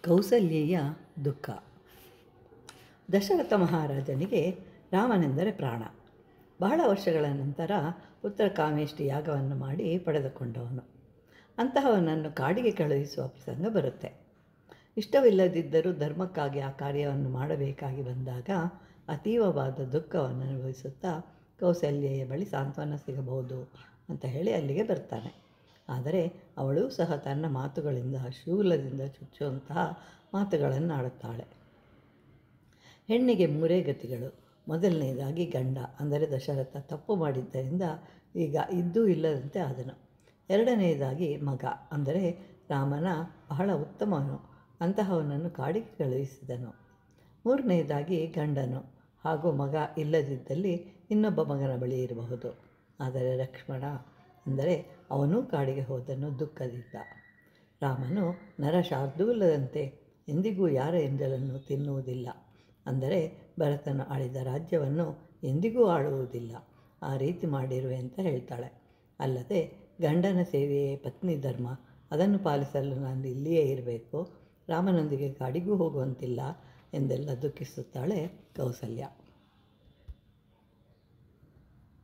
ಕೌಸಲ್ಯೆಯ ದುಃಖ. ದಶರಥ ಮಹಾರಾಜನಿಗೆ ರಾಮನೆಂದರೆ ಪ್ರಾಣ. ಬಹಳ ವರ್ಷಗಳ ನಂತರ ಪುತ್ರಕಾಮೇಷ್ಟಿ ಯಾಗವನ್ನು ಮಾಡಿ ಪಡೆದುಕೊಂಡವನು. ಅಂತಹವನನ್ನು ಕಾಡಿಗೆ ಕಳುಹಿಸುವ ಪ್ರಸಂಗ ಬರುತ್ತೆ. ಇಷ್ಟವಿಲ್ಲದಿದ್ದರೂ ಧರ್ಮಕ್ಕಾಗಿ ಆ ಕಾರ್ಯವನ್ನು ಮಾಡಬೇಕಾಗಿ ಬಂದಾಗ ಅತೀವವಾದ ದುಃಖವನ್ನು ಅನುಭವಿಸುತ್ತಾ ಕೌಸಲ್ಯೆಯ ಬಳಿ ಸಾಂತ್ವನ ಸಿಗಬಹುದು ಅಂತ ಹೇಳಿ ಅಲ್ಲಿಗೆ ಬರ್ತಾನೆ. ಆದರೆ ಅವಳು ಸಹ ತನ್ನ ಮಾತುಗಳಿಂದ ಶೂಲದಿಂದ ಚುಚ್ಚುವಂತಹ ಮಾತುಗಳನ್ನು ಆಡುತ್ತಾಳೆ. ಹೆಣ್ಣಿಗೆ ಮೂರೇ ಗತಿಗಳು. ಮೊದಲನೆಯದಾಗಿ ಗಂಡ ಅಂದರೆ ದಶರಥ ತಪ್ಪು ಮಾಡಿದ್ದರಿಂದ ಈಗ ಇದ್ದೂ ಇಲ್ಲದಂತೆ ಆದನು. ಎರಡನೆಯದಾಗಿ ಮಗ ಅಂದರೆ ರಾಮನ ಬಹಳ ಉತ್ತಮವನು, ಅಂತಹವನನ್ನು ಕಾಡಿಗೆ ಕಳುಹಿಸಿದನು. ಮೂರನೆಯದಾಗಿ ಗಂಡನು ಹಾಗೂ ಮಗ ಇಲ್ಲದಿದ್ದಲ್ಲಿ ಇನ್ನೊಬ್ಬ ಮಗನ ಬಳಿ ಇರಬಹುದು. ಆದರೆ ಲಕ್ಷ್ಮಣ ಅಂದರೆ ಅವನೂ ಕಾಡಿಗೆ ಹೋದನು ದುಃಖದಿಂದ. ರಾಮನು ನರಶಾರ್ದೂಲದಂತೆ ಎಂದಿಗೂ ಯಾರ ಎಂಜಲನ್ನು ತಿನ್ನುವುದಿಲ್ಲ. ಅಂದರೆ ಭರತನು ಆಳಿದ ರಾಜ್ಯವನ್ನು ಎಂದಿಗೂ ಆಳುವುದಿಲ್ಲ. ಆ ರೀತಿ ಮಾಡಿರುವೆ ಅಂತ ಹೇಳ್ತಾಳೆ. ಅಲ್ಲದೆ ಗಂಡನ ಸೇವೆಯೇ ಪತ್ನಿ ಧರ್ಮ, ಅದನ್ನು ಪಾಲಿಸಲು ನಾನು ಇಲ್ಲಿಯೇ ಇರಬೇಕು, ರಾಮನೊಂದಿಗೆ ಕಾಡಿಗೂ ಹೋಗುವಂತಿಲ್ಲ ಎಂದೆಲ್ಲ ದುಃಖಿಸುತ್ತಾಳೆ ಕೌಸಲ್ಯ.